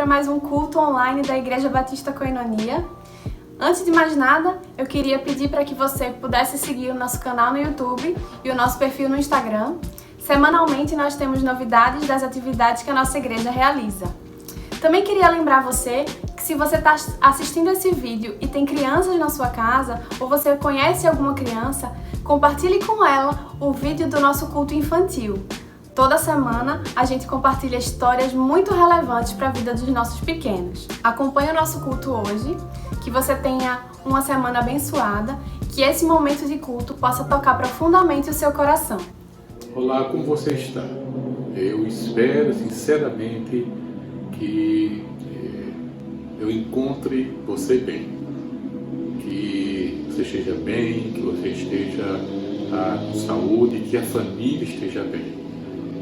para mais um culto online da Igreja Batista Koinonia. Antes de mais nada, eu queria pedir para que você pudesse seguir o nosso canal no YouTube e o nosso perfil no Instagram. Semanalmente nós temos novidades das atividades que a nossa igreja realiza. Também queria lembrar você que se você está assistindo esse vídeo e tem crianças na sua casa, ou você conhece alguma criança, compartilhe com ela o vídeo do nosso culto infantil. Toda semana a gente compartilha histórias muito relevantes para a vida dos nossos pequenos. Acompanhe o nosso culto hoje, que você tenha uma semana abençoada, que esse momento de culto possa tocar profundamente o seu coração. Olá, como você está? Eu espero sinceramente que eu encontre você bem, que você esteja bem, que você esteja com saúde, que a família esteja bem.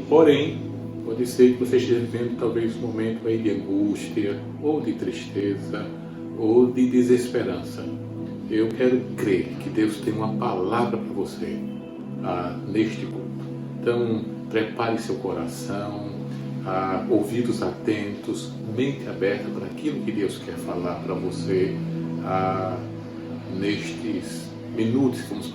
Porém, pode ser que você esteja vivendo talvez um momento aí de angústia, ou de tristeza, ou de desesperança. Eu quero crer que Deus tem uma palavra para você neste culto. Então, prepare seu coração, ouvidos atentos, mente aberta para aquilo que Deus quer falar para você nestes minutos que vamos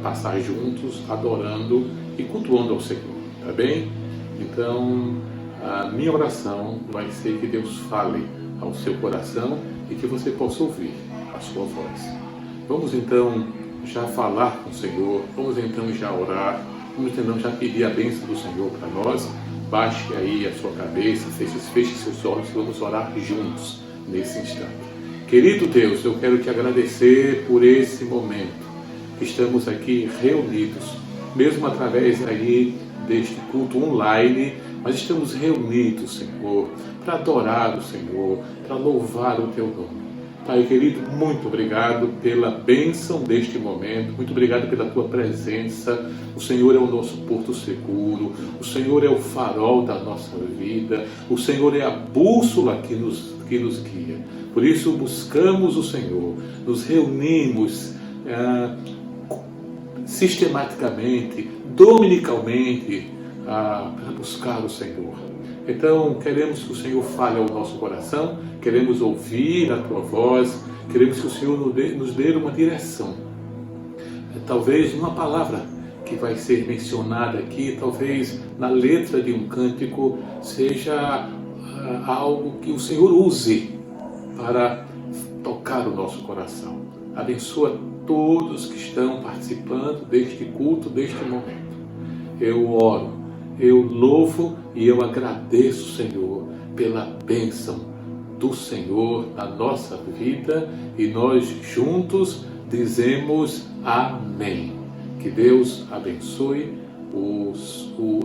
passar juntos, adorando e cultuando ao Senhor. Tá bem? Então, a minha oração vai ser que Deus fale ao seu coração e que você possa ouvir a sua voz. Vamos então já falar com o Senhor, vamos então já orar, vamos então já pedir a bênção do Senhor para nós. Baixe aí a sua cabeça, feche seus olhos e vamos orar juntos nesse instante. Querido Deus, eu quero te agradecer por esse momento que estamos aqui reunidos, mesmo através aí deste culto online, mas estamos reunidos, Senhor, para adorar o Senhor, para louvar o Teu nome. Pai querido, muito obrigado pela bênção deste momento, muito obrigado pela Tua presença. O Senhor é o nosso porto seguro, o Senhor é o farol da nossa vida, o Senhor é a bússola que nos guia. Por isso buscamos o Senhor, nos reunimos sistematicamente, dominicalmente, para buscar o Senhor. Então, queremos que o Senhor fale ao nosso coração, queremos ouvir a Tua voz, queremos que o Senhor nos dê uma direção. Talvez uma palavra que vai ser mencionada aqui, talvez na letra de um cântico, seja algo que o Senhor use para tocar o nosso coração. Abençoa todos que estão participando deste culto, deste momento. Eu oro, eu louvo e eu agradeço, Senhor, pela bênção do Senhor na nossa vida e nós juntos dizemos amém. Que Deus abençoe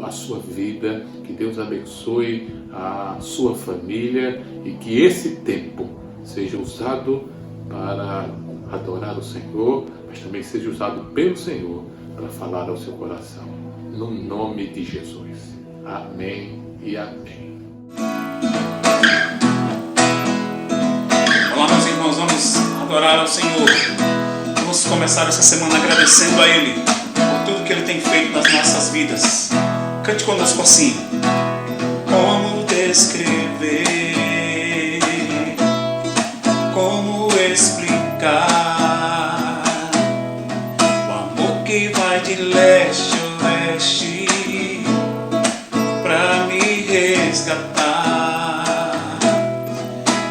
a sua vida, que Deus abençoe a sua família e que esse tempo seja usado para adorar o Senhor, mas também seja usado pelo Senhor para falar ao seu coração. No nome de Jesus. Amém e amém. Olá, meus irmãos, vamos adorar ao Senhor. Vamos começar essa semana agradecendo a Ele por tudo que Ele tem feito nas nossas vidas. Cante conosco assim. Como descrever, como explicar o amor que vai de leste a oeste pra me resgatar.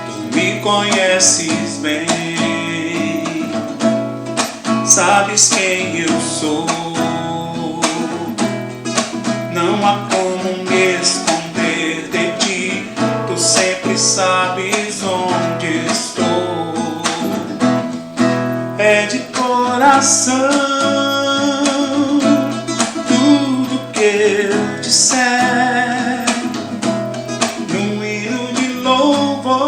Tu me conheces bem, sabes quem eu sou. Não há como me esconder de ti, tu sempre sabes onde estou. É de coração tudo que eu disser, num hino de louvor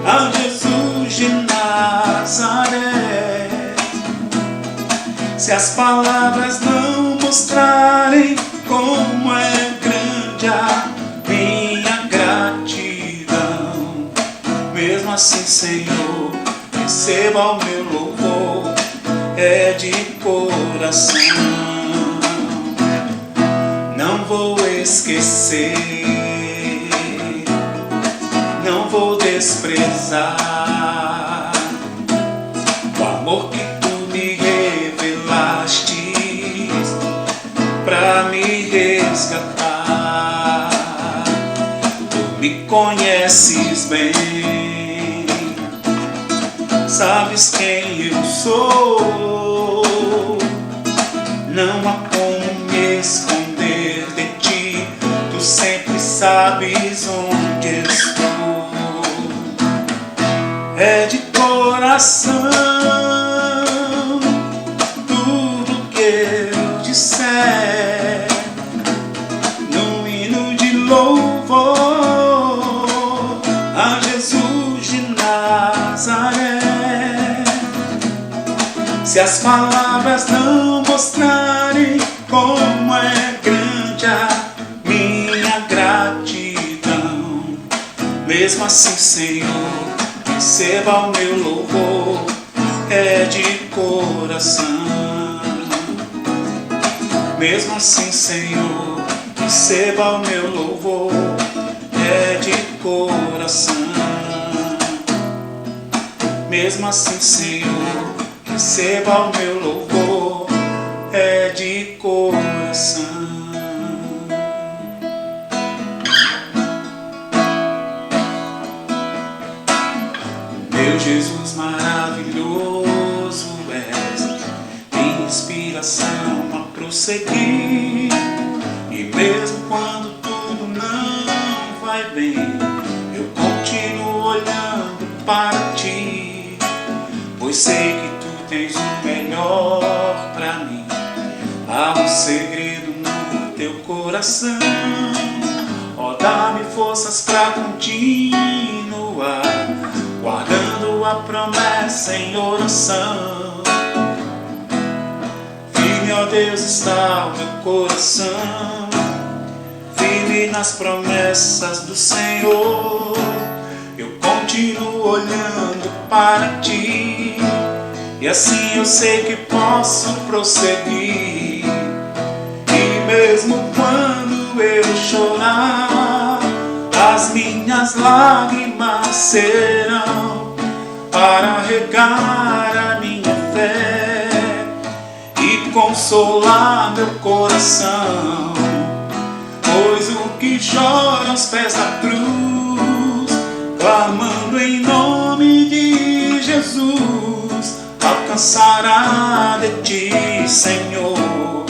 ao Jesus de Nazaré. Se as palavras não mostrarem como é grande a minha gratidão, mesmo assim, Senhor, receba o meu louvor, é de coração. Não vou esquecer desprezar o amor que tu me revelaste pra me resgatar. Tu me conheces bem, sabes quem eu sou, não há como me esconder de ti, tu sempre sabes onde estou. É de coração tudo que eu disser, num hino de louvor a Jesus de Nazaré. Se as palavras não mostrarem como é grande a minha gratidão, mesmo assim, Senhor, receba o meu louvor, é de coração. Mesmo assim, Senhor, receba o meu louvor, é de coração. Mesmo assim, Senhor, receba o meu louvor, é de coração. Meu Jesus maravilhoso és, minha inspiração a prosseguir. E mesmo quando tudo não vai bem, eu continuo olhando para ti, pois sei que tu tens o melhor para mim. Há um segredo no teu coração, ó, dá-me forças para continuar, guardando a promessa em oração. Firme, ó Deus, está o meu coração, firme nas promessas do Senhor. Eu continuo olhando para ti, e assim eu sei que posso prosseguir. E mesmo quando eu chorar, as minhas lágrimas serão para regar a minha fé e consolar meu coração. Pois o que chora aos pés da cruz, clamando em nome de Jesus, alcançará de ti, Senhor,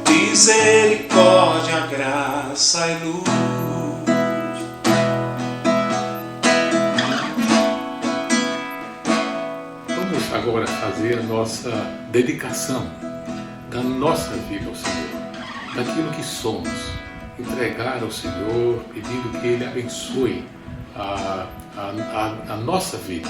misericórdia, graça e luz. Agora fazer a nossa dedicação da nossa vida ao Senhor, daquilo que somos, entregar ao Senhor, pedindo que Ele abençoe a nossa vida,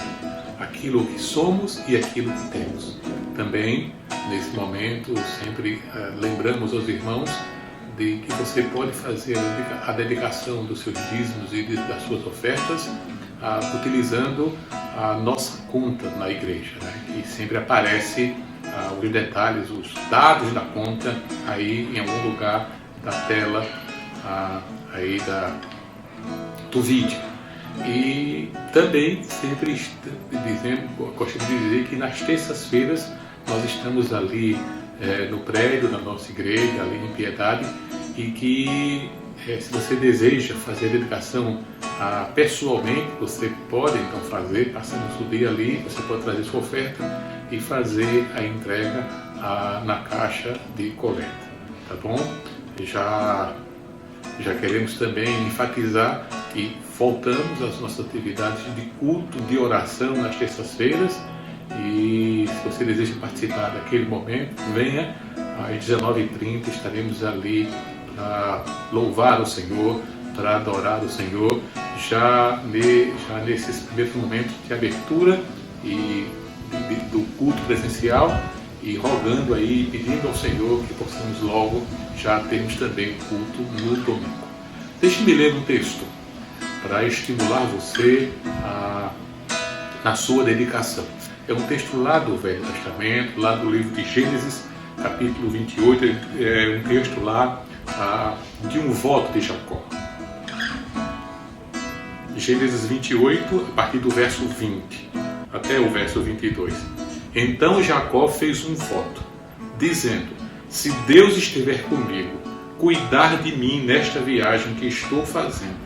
aquilo que somos e aquilo que temos. Também, nesse momento, sempre lembramos aos irmãos de que você pode fazer a dedicação dos seus dízimos e das suas ofertas utilizando a nossa conta na igreja, né? Que sempre aparece os detalhes, os dados da conta aí em algum lugar da tela aí do vídeo. E também sempre gostaria de dizer que nas terças-feiras nós estamos ali no prédio da nossa igreja, ali em Piedade, e que se você deseja fazer a dedicação pessoalmente, você pode então fazer, passamos o dia ali, você pode trazer sua oferta e fazer a entrega na caixa de coleta, tá bom? Já queremos também enfatizar que voltamos às nossas atividades de culto, de oração nas terças-feiras, e se você deseja participar daquele momento, venha às 19h30, estaremos ali para louvar o Senhor, para adorar o Senhor, já nesses primeiros momentos de abertura e do culto presencial, e rogando aí, pedindo ao Senhor que possamos logo já termos também culto no domingo. Deixe-me ler um texto para estimular você na sua dedicação. É um texto lá do Velho Testamento, lá do livro de Gênesis, capítulo 28, é um texto lá de um voto de Jacó. Gênesis 28, a partir do verso 20 até o verso 22. Então Jacó fez um voto, dizendo: se Deus estiver comigo, cuidar de mim nesta viagem que estou fazendo,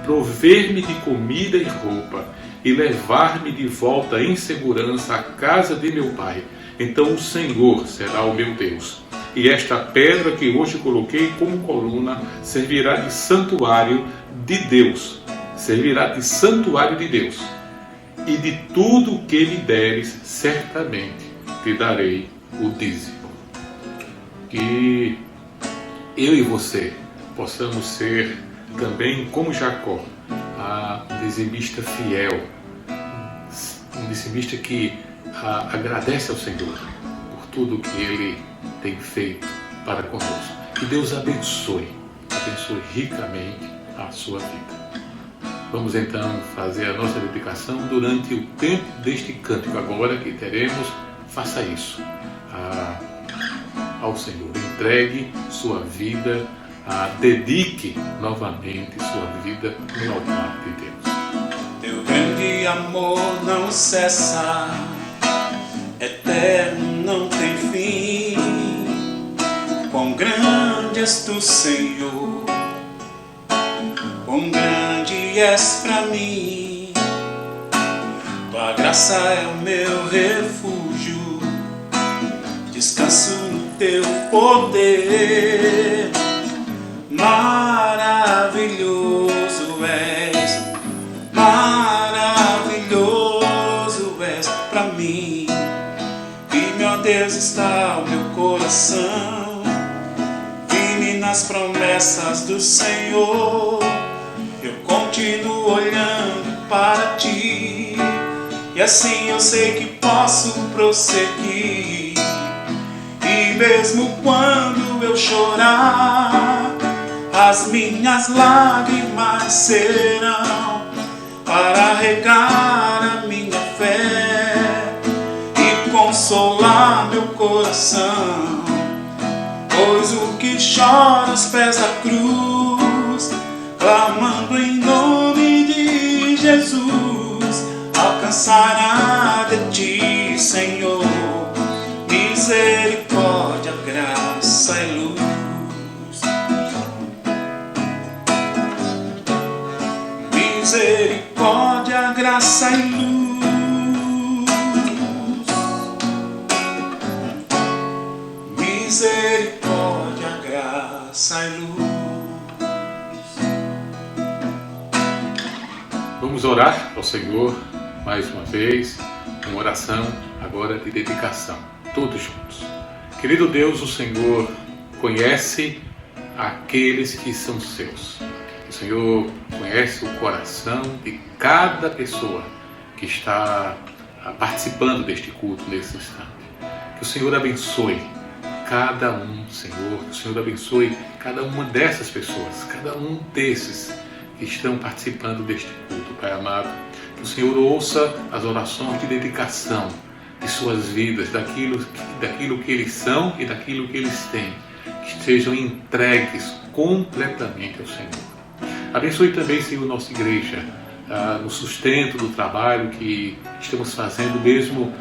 prover-me de comida e roupa, e levar-me de volta em segurança à casa de meu pai, então o Senhor será o meu Deus. E esta pedra que hoje coloquei como coluna servirá de santuário de Deus. Servirá de santuário de Deus. E de tudo o que me deres, certamente te darei o dízimo. Que eu e você possamos ser também como Jacó, um dizimista fiel, um dizimista que agradece ao Senhor por tudo que Ele tem feito para conosco. Que Deus abençoe ricamente a sua vida. Vamos então fazer a nossa dedicação durante o tempo deste cântico agora que teremos. Faça isso ao Senhor. Entregue sua vida, dedique novamente sua vida no altar de Deus. Teu grande amor não cessa, eterno, não tem fim. Quão grande és tu, Senhor, quão grande és pra mim. Tua graça é o meu refúgio, descanso no teu poder. Maravilhoso és, maravilhoso és pra mim. Firme, ó Deus, está o meu coração, firme nas promessas do Senhor. Eu continuo olhando para ti, e assim eu sei que posso prosseguir. E mesmo quando eu chorar, as minhas lágrimas serão para regar a minha fé e consolar meu coração. Pois o que chora aos pés da cruz, clamando em nome de Jesus, alcançará de ti, Senhor, misericórdia, graça e luz. Misericórdia, graça e luz. Misericórdia, graça e luz. Vamos orar ao Senhor mais uma vez, uma oração agora de dedicação, todos juntos. Querido Deus, o Senhor conhece aqueles que são seus. O Senhor conhece o coração de cada pessoa que está participando deste culto nesse instante. Que o Senhor abençoe cada um, Senhor. Que o Senhor abençoe cada uma dessas pessoas, cada um desses que estão participando deste culto, Pai amado. Que o Senhor ouça as orações de dedicação de suas vidas, daquilo que eles são e daquilo que eles têm. Que sejam entregues completamente ao Senhor. Abençoe também, Senhor, nossa igreja, no sustento do trabalho que estamos fazendo, mesmo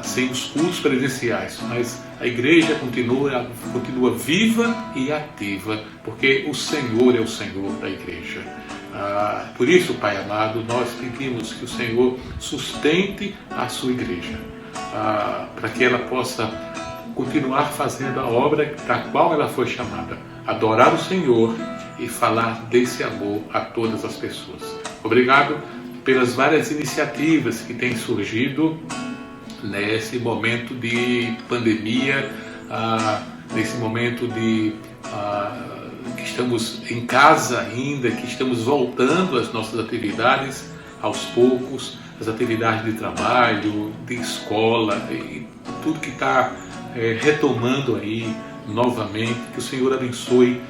sem os cultos presenciais. Mas a igreja continua viva e ativa, porque o Senhor é o Senhor da igreja. Por isso, Pai amado, nós pedimos que o Senhor sustente a sua igreja, para que ela possa continuar fazendo a obra para a qual ela foi chamada, adorar o Senhor e falar desse amor a todas as pessoas. Obrigado pelas várias iniciativas que têm surgido nesse momento de pandemia, nesse momento de que estamos em casa ainda, que estamos voltando às nossas atividades aos poucos, as atividades de trabalho, de escola e tudo que está retomando aí novamente. Que o Senhor abençoe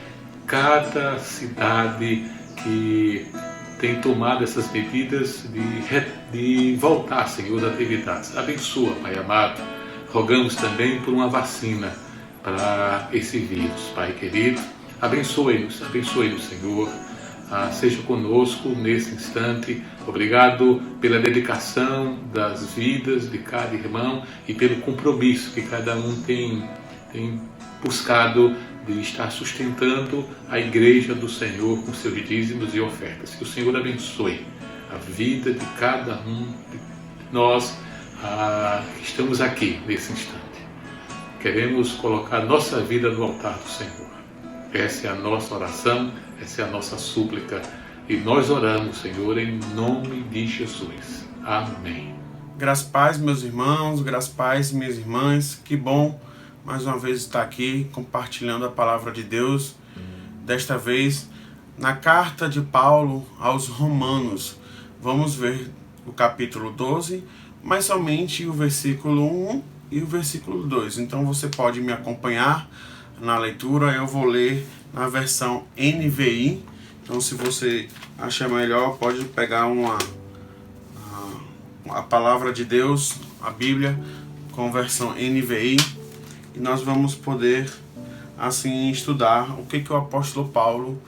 cada cidade que tem tomado essas medidas de voltar, Senhor, às atividades. Abençoa, Pai amado. Rogamos também por uma vacina para esse vírus, Pai querido. Abençoe-nos, Senhor. seja conosco nesse instante. Obrigado pela dedicação das vidas de cada irmão e pelo compromisso que cada um tem buscado de estar sustentando a igreja do Senhor com seus dízimos e ofertas. Que o Senhor abençoe a vida de cada um de nós que estamos aqui nesse instante. Queremos colocar nossa vida no altar do Senhor. Essa é a nossa oração, essa é a nossa súplica. E nós oramos, Senhor, em nome de Jesus. Amém. Graças a paz, meus irmãos, graças a paz, minhas irmãs. Que bom mais uma vez estar aqui compartilhando a palavra de Deus. Desta vez na carta de Paulo aos Romanos. Vamos ver o capítulo 12, mas somente o versículo 1 e o versículo 2. Então você pode me acompanhar na leitura. Eu vou ler na versão NVI. Então se você achar melhor, pode pegar a palavra de Deus, a Bíblia, com versão NVI. E nós vamos poder assim estudar o que o apóstolo Paulo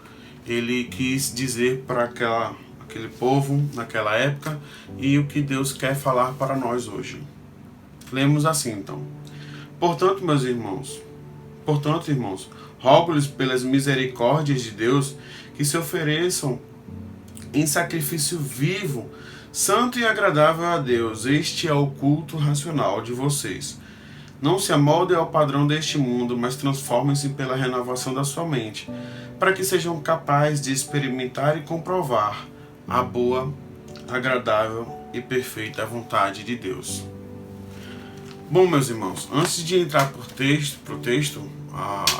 ele quis dizer para aquele povo naquela época e o que Deus quer falar para nós hoje. Lemos assim então. Portanto, irmãos, rogo-lhes pelas misericórdias de Deus que se ofereçam em sacrifício vivo, santo e agradável a Deus. Este é o culto racional de vocês. Não se amoldem ao padrão deste mundo, mas transformem-se pela renovação da sua mente, para que sejam capazes de experimentar e comprovar a boa, agradável e perfeita vontade de Deus. Bom, meus irmãos, antes de entrar pro texto,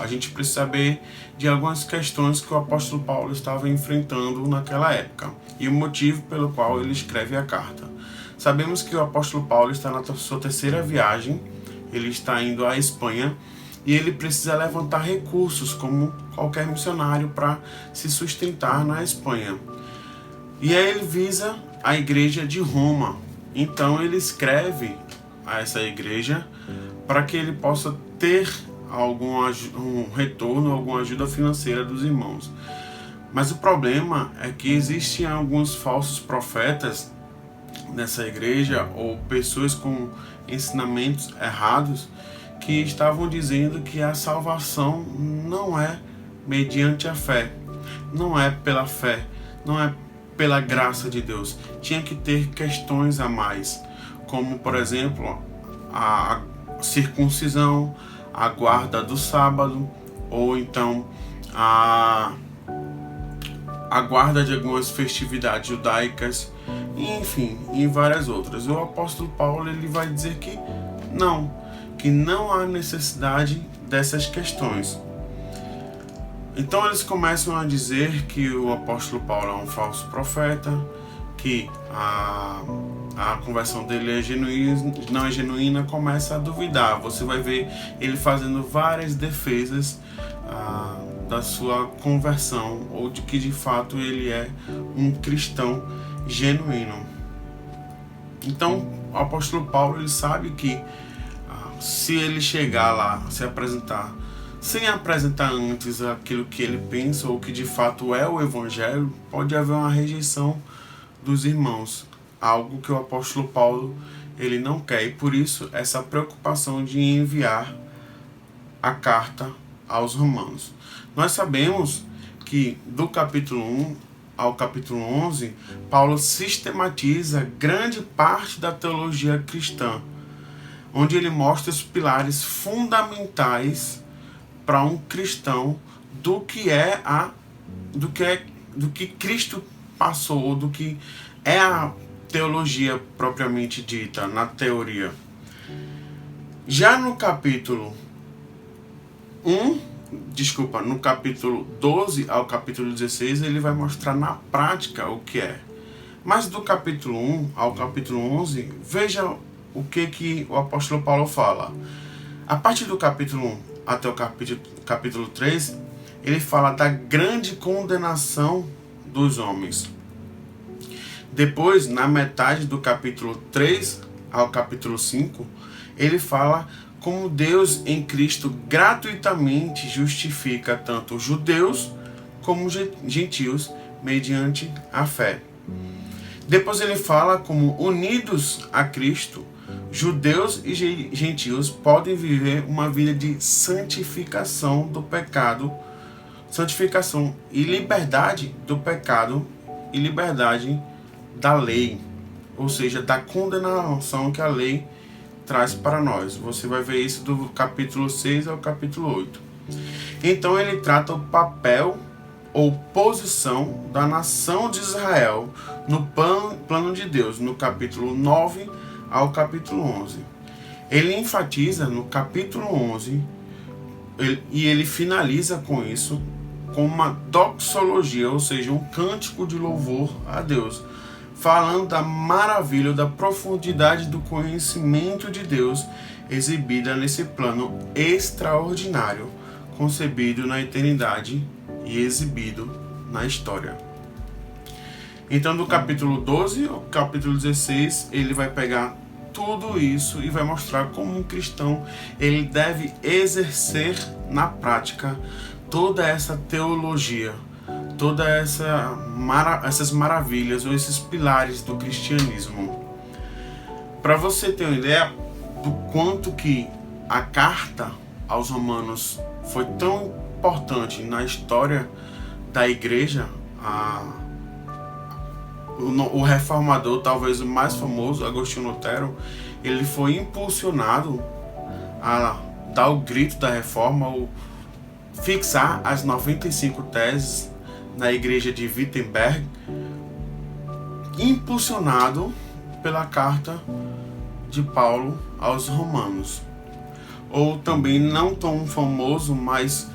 a gente precisa saber de algumas questões que o apóstolo Paulo estava enfrentando naquela época e o motivo pelo qual ele escreve a carta. Sabemos que o apóstolo Paulo está na sua terceira viagem. Ele está indo à Espanha e ele precisa levantar recursos, como qualquer missionário, para se sustentar na Espanha. E aí ele visa a igreja de Roma. Então ele escreve a essa igreja para que ele possa ter um retorno, alguma ajuda financeira dos irmãos. Mas o problema é que existem alguns falsos profetas nessa igreja, ou pessoas com ensinamentos errados, que estavam dizendo que a salvação não é mediante a fé, não é pela fé, não é pela graça de Deus. Tinha que ter questões a mais, como por exemplo a circuncisão, a guarda do sábado, ou então a guarda de algumas festividades judaicas, enfim, e várias outras. O apóstolo Paulo ele vai dizer que não há necessidade dessas questões. Então eles começam a dizer que o apóstolo Paulo é um falso profeta, que a conversão dele não é genuína, começa a duvidar. Você vai ver ele fazendo várias defesas da sua conversão, ou de que de fato ele é um cristão genuíno. Então o apóstolo Paulo ele sabe que se ele chegar lá, se apresentar sem apresentar antes aquilo que ele pensa ou que de fato é o evangelho, pode haver uma rejeição dos irmãos, algo que o apóstolo Paulo ele não quer, e por isso essa preocupação de enviar a carta aos romanos. Nós sabemos que do capítulo 1 ao capítulo 11, Paulo sistematiza grande parte da teologia cristã, onde ele mostra os pilares fundamentais para um cristão do que Cristo passou, ou do que é a teologia propriamente dita, na teoria. Já no capítulo 12 ao capítulo 16, ele vai mostrar na prática o que é. Mas do capítulo 1 ao capítulo 11, veja o que o apóstolo Paulo fala. A partir do capítulo 1 até o capítulo 3, ele fala da grande condenação dos homens. Depois, na metade do capítulo 3 ao capítulo 5, ele fala como Deus em Cristo gratuitamente justifica tanto judeus como gentios mediante a fé. Depois ele fala como unidos a Cristo, judeus e gentios podem viver uma vida de santificação do pecado, santificação e liberdade do pecado e liberdade da lei, ou seja, da condenação que a lei traz para nós. Você vai ver isso do capítulo 6 ao capítulo 8. Então ele trata o papel ou posição da nação de Israel no plano de Deus, no capítulo 9 ao capítulo 11. Ele enfatiza no capítulo 11 e ele finaliza com isso, com uma doxologia, ou seja, um cântico de louvor a Deus, falando da maravilha, da profundidade do conhecimento de Deus exibida nesse plano extraordinário, concebido na eternidade e exibido na história. Então, do capítulo 12 ao capítulo 16, ele vai pegar tudo isso e vai mostrar como um cristão ele deve exercer na prática toda essa teologia, todas essas maravilhas ou esses pilares do cristianismo. Para você ter uma ideia do quanto que a carta aos Romanos foi tão importante na história da igreja, o reformador, talvez o mais famoso, Agostinho Lutero, ele foi impulsionado a dar o grito da reforma, ou fixar as 95 teses na igreja de Wittenberg, impulsionado pela carta de Paulo aos Romanos. Ou também não tão famoso, mas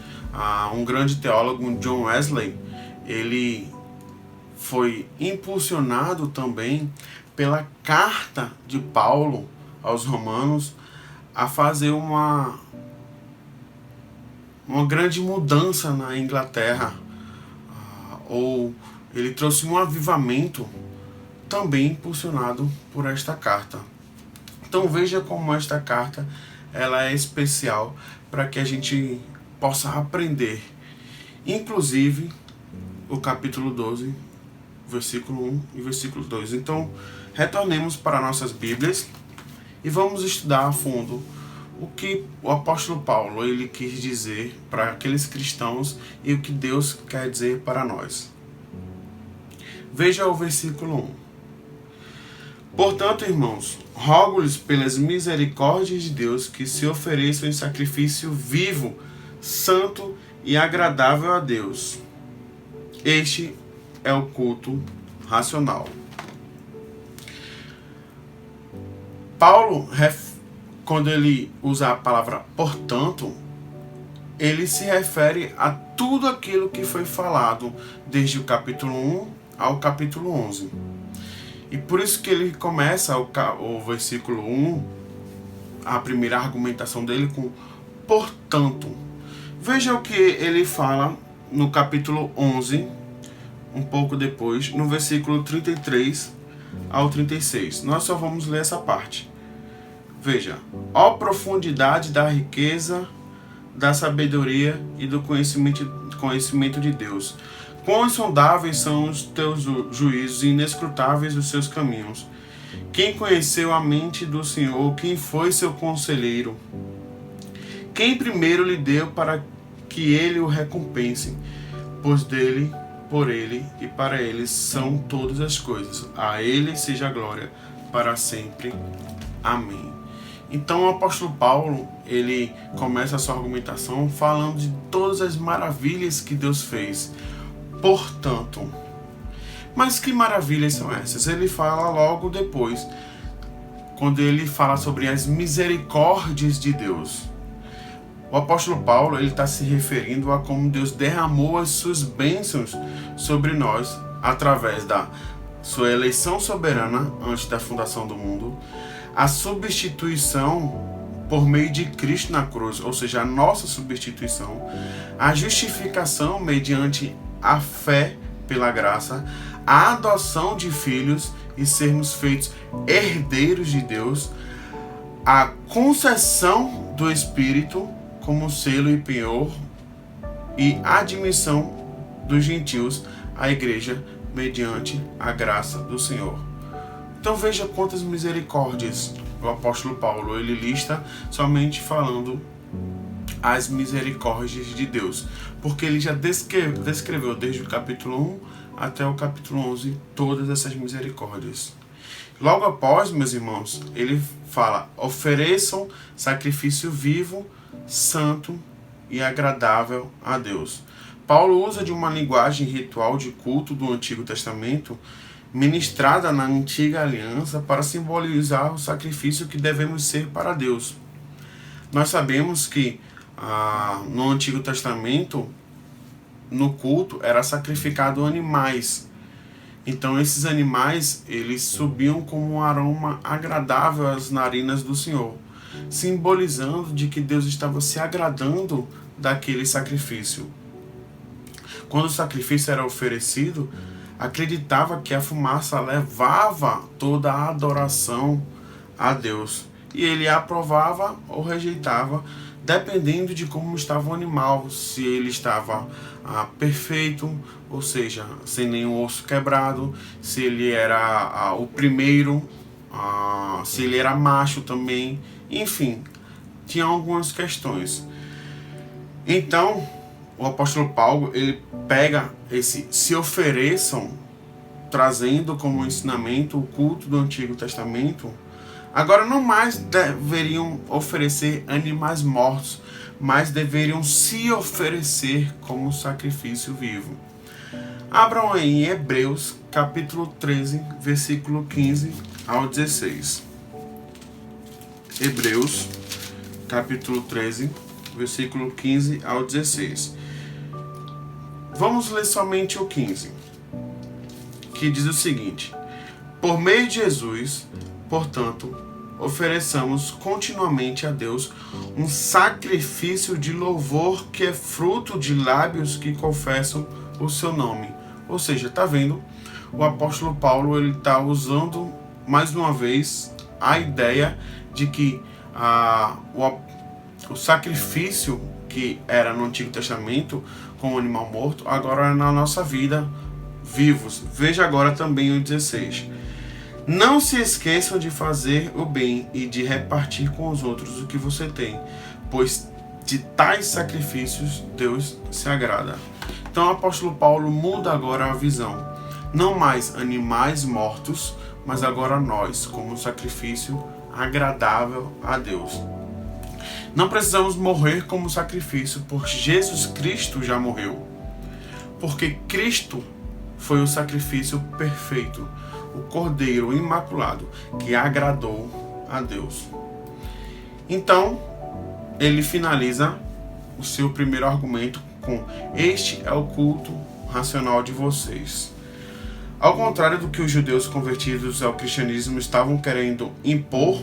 um grande teólogo, John Wesley, ele foi impulsionado também pela carta de Paulo aos Romanos a fazer uma grande mudança na Inglaterra, ou ele trouxe um avivamento também impulsionado por esta carta. Então veja como esta carta ela é especial para que a gente possa aprender, inclusive o capítulo 12, versículo 1 e versículo 2. Então retornemos para nossas Bíblias e vamos estudar a fundo o que o apóstolo Paulo ele quis dizer para aqueles cristãos e o que Deus quer dizer para nós. Veja o versículo 1. Portanto, irmãos, rogo-lhes pelas misericórdias de Deus que se ofereçam em sacrifício vivo, santo e agradável a Deus. Este é o culto racional. Paulo, quando ele usa a palavra portanto, ele se refere a tudo aquilo que foi falado desde o capítulo 1 ao capítulo 11. E por isso que ele começa o versículo 1, a primeira argumentação dele com portanto. Veja o que ele fala no capítulo 11, um pouco depois, no versículo 33 ao 36. Nós só vamos ler essa parte. Veja: ó profundidade da riqueza, da sabedoria e do conhecimento de Deus. Quão insondáveis são os teus juízos e inescrutáveis os seus caminhos. Quem conheceu a mente do Senhor? Quem foi seu conselheiro? Quem primeiro lhe deu para que ele o recompense? Pois dele, por ele e para ele são todas as coisas. A ele seja a glória para sempre. Amém. Então o apóstolo Paulo, ele começa a sua argumentação falando de todas as maravilhas que Deus fez. Portanto, mas que maravilhas são essas? Ele fala logo depois, quando ele fala sobre as misericórdias de Deus. O apóstolo Paulo ele está se referindo a como Deus derramou as suas bênçãos sobre nós através da sua eleição soberana antes da fundação do mundo, a substituição por meio de Cristo na cruz, ou seja, a nossa substituição, a justificação mediante a fé pela graça, a adoção de filhos e sermos feitos herdeiros de Deus, a concessão do Espírito como selo e penhor e a admissão dos gentios a igreja mediante a graça do Senhor. Então veja quantas misericórdias o apóstolo Paulo ele lista somente falando as misericórdias de Deus, porque ele já descreveu desde o capítulo 1 até o capítulo 11 todas essas misericórdias. Logo após, meus irmãos, ele fala: ofereçam sacrifício vivo, santo e agradável a Deus. Paulo usa de uma linguagem ritual de culto do Antigo Testamento, ministrada na Antiga Aliança, para simbolizar o sacrifício que devemos ser para Deus. Nós sabemos que no Antigo Testamento, no culto, era sacrificado animais. Então esses animais, eles subiam como um aroma agradável às narinas do Senhor, simbolizando de que Deus estava se agradando daquele sacrifício. Quando o sacrifício era oferecido, acreditava que a fumaça levava toda a adoração a Deus, e ele aprovava ou rejeitava, dependendo de como estava o animal, se ele estava perfeito, ou seja, sem nenhum osso quebrado, se ele era o primeiro, se ele era macho também, enfim, tinha algumas questões. Então, o apóstolo Paulo, ele pega esse se ofereçam, trazendo como ensinamento o culto do Antigo Testamento. Agora não mais deveriam oferecer animais mortos, mas deveriam se oferecer como sacrifício vivo. Abram aí em Hebreus, capítulo 13, versículo 15 ao 16. Hebreus, capítulo 13, versículo 15 ao 16. Vamos ler somente o 15, que diz o seguinte: por meio de Jesus, portanto, ofereçamos continuamente a Deus um sacrifício de louvor que é fruto de lábios que confessam o seu nome. Ou seja, tá vendo? O apóstolo Paulo ele está usando mais uma vez a ideia de que o sacrifício que era no Antigo Testamento com o animal morto, agora é na nossa vida vivos. Veja agora também o 16. Não se esqueçam de fazer o bem e de repartir com os outros o que você tem, pois de tais sacrifícios Deus se agrada. Então o apóstolo Paulo muda agora a visão. Não mais animais mortos, mas agora nós, como um sacrifício agradável a Deus. Não precisamos morrer como sacrifício, porque Jesus Cristo já morreu. Porque Cristo foi o sacrifício perfeito, o Cordeiro Imaculado, que agradou a Deus. Então, ele finaliza o seu primeiro argumento com: este é o culto racional de vocês. Ao contrário do que os judeus convertidos ao cristianismo estavam querendo impor,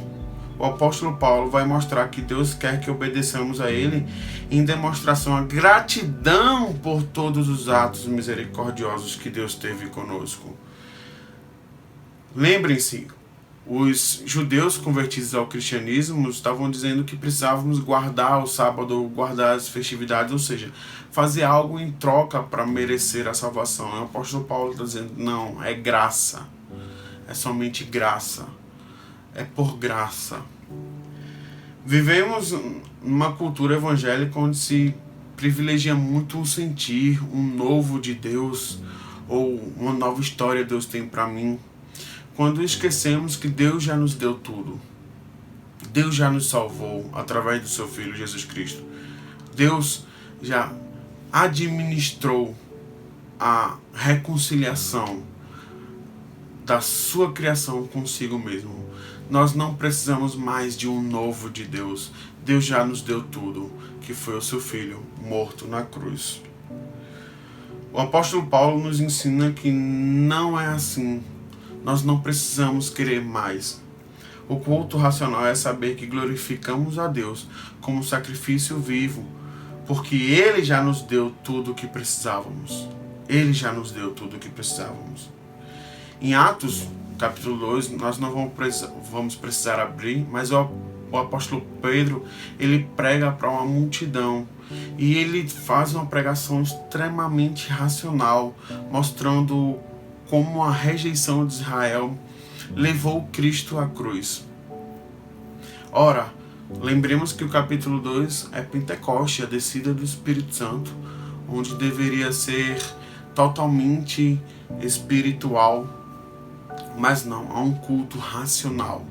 o apóstolo Paulo vai mostrar que Deus quer que obedeçamos a Ele em demonstração à gratidão por todos os atos misericordiosos que Deus teve conosco. Lembrem-se, os judeus convertidos ao cristianismo estavam dizendo que precisávamos guardar o sábado, guardar as festividades, ou seja, fazer algo em troca para merecer a salvação. E o apóstolo Paulo está dizendo: não, é graça, é somente graça. É por graça. Vivemos numa cultura evangélica onde se privilegia muito o sentir, um novo de Deus, ou uma nova história Deus tem para mim, quando esquecemos que Deus já nos deu tudo. Deus já nos salvou através do seu Filho Jesus Cristo. Deus já administrou a reconciliação da sua criação consigo mesmo. Nós não precisamos mais de um novo de Deus. Deus já nos deu tudo, que foi o seu Filho morto na cruz. O apóstolo Paulo nos ensina que não é assim. Nós não precisamos querer mais. O culto racional é saber que glorificamos a Deus como sacrifício vivo, porque Ele já nos deu tudo o que precisávamos. Ele já nos deu tudo o que precisávamos. Em Atos, capítulo 2, nós não vamos precisar abrir, mas eu o apóstolo Pedro, ele prega para uma multidão e ele faz uma pregação extremamente racional, mostrando como a rejeição de Israel levou Cristo à cruz. Ora, lembremos que o capítulo 2 é Pentecoste, a descida do Espírito Santo, onde deveria ser totalmente espiritual, mas não, há um culto racional.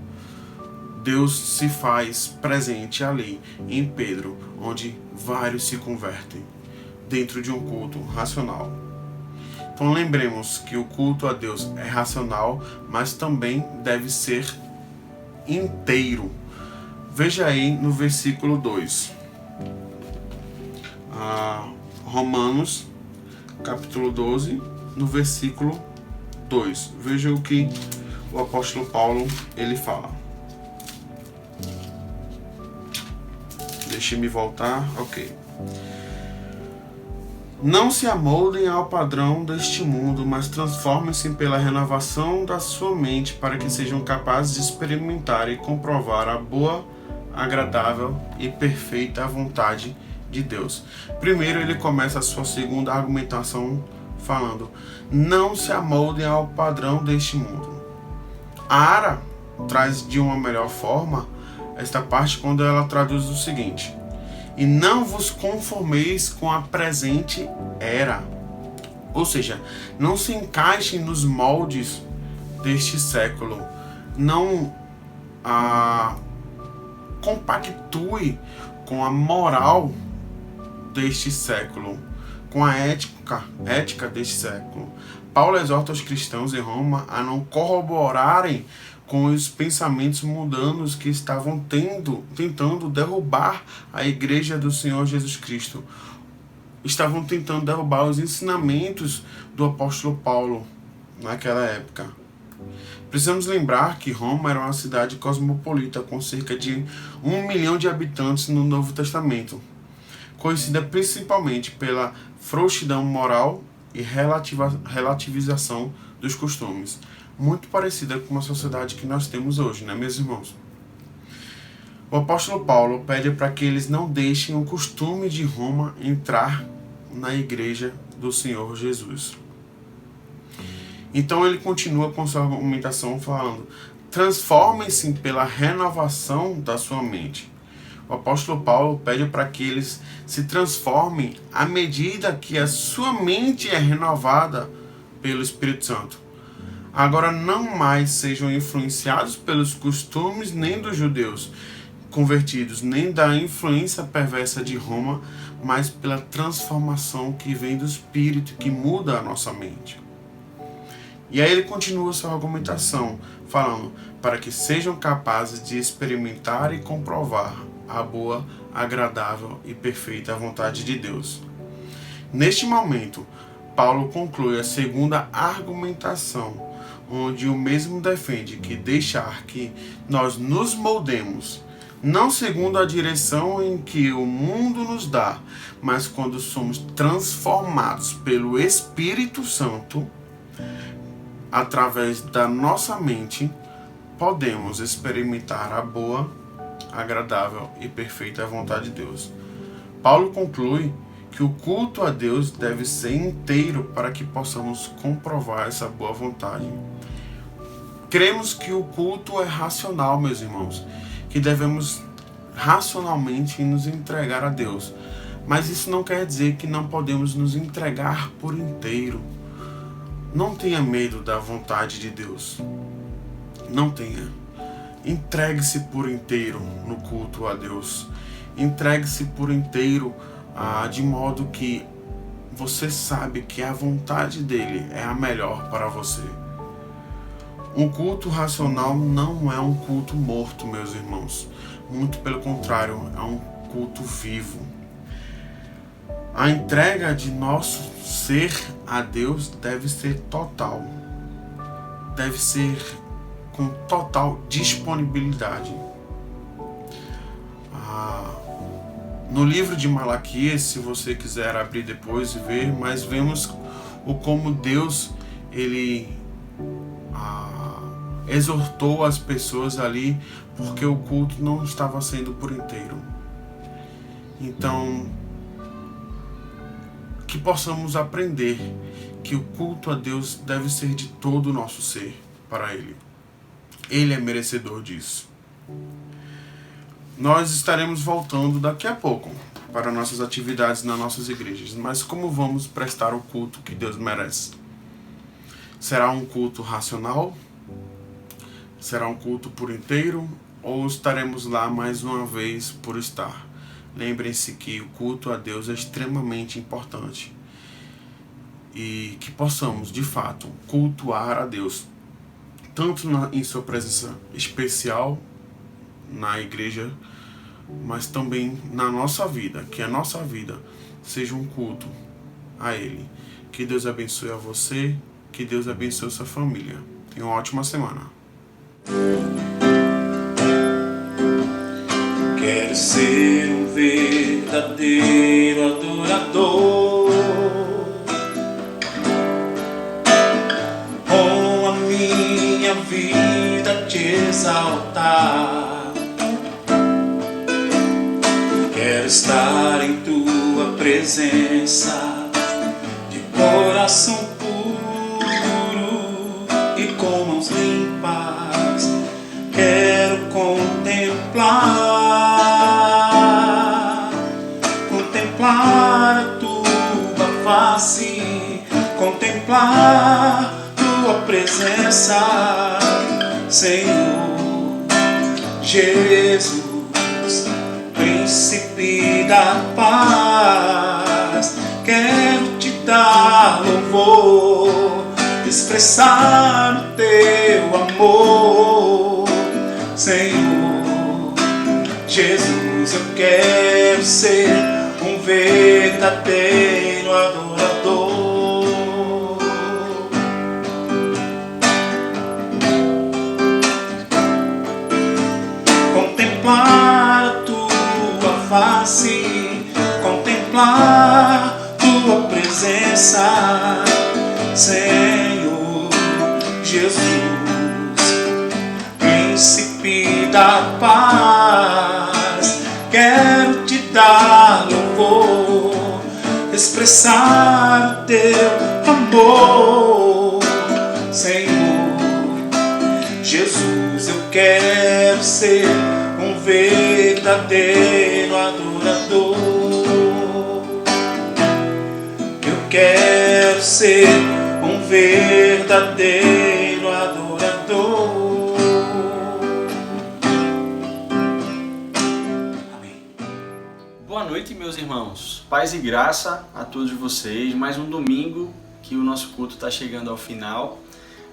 Deus se faz presente ali em Pedro, onde vários se convertem dentro de um culto racional. Então lembremos que o culto a Deus é racional, mas também deve ser inteiro. Veja aí no versículo 2. Romanos, capítulo 12, no versículo 2. Veja o que o apóstolo Paulo ele fala. Deixe-me voltar. Ok. Não se amoldem ao padrão deste mundo, mas transformem-se pela renovação da sua mente, para que sejam capazes de experimentar e comprovar a boa, agradável e perfeita vontade de Deus. Primeiro ele começa a sua segunda argumentação falando: não se amoldem ao padrão deste mundo. A Ara traz de uma melhor forma esta parte quando ela traduz o seguinte: e não vos conformeis com a presente era. Ou seja, não se encaixem nos moldes deste século. Não compactue com a moral deste século, com a ética deste século. Paulo exorta os cristãos em Roma a não corroborarem com os pensamentos mundanos que estavam tentando derrubar a igreja do Senhor Jesus Cristo. Estavam tentando derrubar os ensinamentos do apóstolo Paulo naquela época. Precisamos lembrar que Roma era uma cidade cosmopolita com cerca de 1 milhão de habitantes no Novo Testamento, conhecida principalmente pela frouxidão moral e relativização dos costumes, muito parecida com a sociedade que nós temos hoje, né, meus irmãos? O apóstolo Paulo pede para que eles não deixem o costume de Roma entrar na igreja do Senhor Jesus. Então ele continua com sua argumentação falando: transformem-se pela renovação da sua mente. O apóstolo Paulo pede para que eles se transformem à medida que a sua mente é renovada pelo Espírito Santo. Agora não mais sejam influenciados pelos costumes nem dos judeus convertidos, nem da influência perversa de Roma, mas pela transformação que vem do Espírito, que muda a nossa mente. E aí ele continua sua argumentação, falando: para que sejam capazes de experimentar e comprovar a boa, agradável e perfeita vontade de Deus. Neste momento, Paulo conclui a segunda argumentação, onde o mesmo defende que deixar que nós nos moldemos, não segundo a direção em que o mundo nos dá, mas quando somos transformados pelo Espírito Santo, através da nossa mente, podemos experimentar a boa, agradável e perfeita vontade de Deus. Paulo conclui que o culto a Deus deve ser inteiro para que possamos comprovar essa boa vontade. Cremos que o culto é racional, meus irmãos, que devemos racionalmente nos entregar a Deus. Mas isso não quer dizer que não podemos nos entregar por inteiro. Não tenha medo da vontade de Deus. Não tenha. Entregue-se por inteiro no culto a Deus. Entregue-se por inteiro de modo que você sabe que a vontade dele é a melhor para você. Um culto racional não é um culto morto, meus irmãos. Muito pelo contrário, é um culto vivo. A entrega de nosso ser a Deus deve ser total. Deve ser com total disponibilidade. No livro de Malaquias, se você quiser abrir depois e ver, mas vemos como Deus ele exortou as pessoas ali porque o culto não estava sendo por inteiro. Então, que possamos aprender que o culto a Deus deve ser de todo o nosso ser para Ele. Ele é merecedor disso. Nós estaremos voltando daqui a pouco para nossas atividades nas nossas igrejas, mas como vamos prestar o culto que Deus merece? Será um culto racional? Será um culto por inteiro? Ou estaremos lá mais uma vez por estar? Lembrem-se que o culto a Deus é extremamente importante e que possamos, de fato, cultuar a Deus, tanto em sua presença especial na igreja, mas também na nossa vida, que a nossa vida seja um culto a Ele. Que Deus abençoe a você, que Deus abençoe a sua família. Tenha uma ótima semana. Quero ser um verdadeiro adorador, com a minha vida te exaltar. Quero estar em tua presença, de coração puro e com mãos limpas. Quero contemplar a tua face, contemplar tua presença, Senhor Jesus, Príncipe da paz. Quero te dar louvor, expressar o teu amor, Senhor Jesus. Eu quero ser um verdadeiro adorador. Contemplar a tua face, contemplar tua presença, Senhor Jesus, Príncipe da paz. Quero te dar louvor, expressar o teu amor, Senhor Jesus. Eu quero ser um verdadeiro adorador. Eu quero ser um verdadeiro adorador. Boa noite, meus irmãos. Paz e graça a todos vocês. Mais um domingo que o nosso culto está chegando ao final,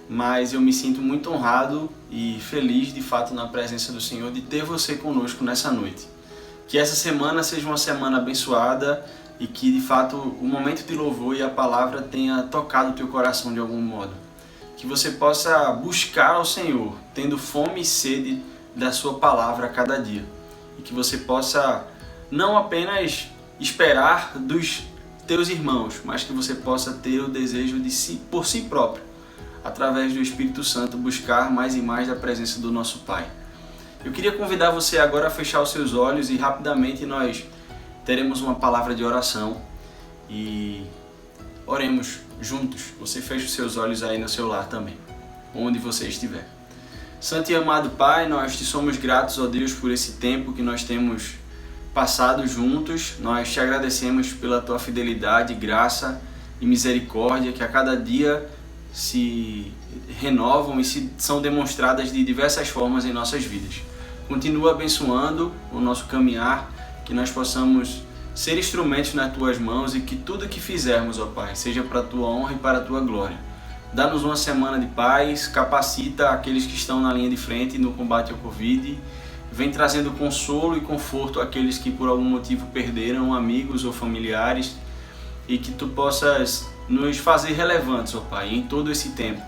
mas eu me sinto muito honrado e feliz, de fato, na presença do Senhor, de ter você conosco nessa noite. Que essa semana seja uma semana abençoada e que, de fato, o momento de louvor e a palavra tenha tocado o teu coração de algum modo. Que você possa buscar ao Senhor, tendo fome e sede da sua palavra a cada dia. E que você possa não apenas esperar dos teus irmãos, mas que você possa ter o desejo de por si próprio, através do Espírito Santo, buscar mais e mais da presença do nosso Pai. Eu queria convidar você agora a fechar os seus olhos e rapidamente nós teremos uma palavra de oração e oremos juntos. Você fecha os seus olhos aí no seu lar também, onde você estiver. Santo e amado Pai, nós te somos gratos, ó Deus, por esse tempo que nós temos passado juntos. Nós te agradecemos pela tua fidelidade, graça e misericórdia que a cada dia se renovam e são demonstradas de diversas formas em nossas vidas. Continua abençoando o nosso caminhar, que nós possamos ser instrumentos nas tuas mãos e que tudo que fizermos, ó Pai, seja para a tua honra e para a tua glória. Dá-nos uma semana de paz, capacita aqueles que estão na linha de frente no combate ao Covid, vem trazendo consolo e conforto àqueles que por algum motivo perderam amigos ou familiares, e que tu possas nos fazer relevantes, ó Pai, em todo esse tempo,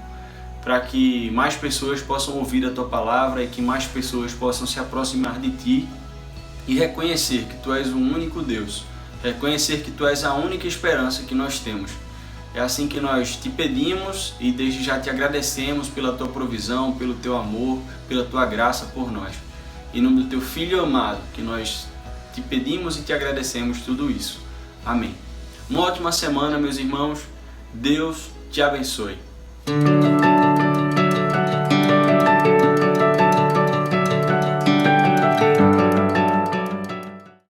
para que mais pessoas possam ouvir a tua palavra e que mais pessoas possam se aproximar de ti e reconhecer que tu és o único Deus, reconhecer que tu és a única esperança que nós temos É assim que nós te pedimos e desde já te agradecemos pela tua provisão, pelo teu amor, pela tua graça por nós. Em nome do teu Filho amado, que nós te pedimos e te agradecemos tudo isso. Amém. Uma ótima semana, meus irmãos. Deus te abençoe.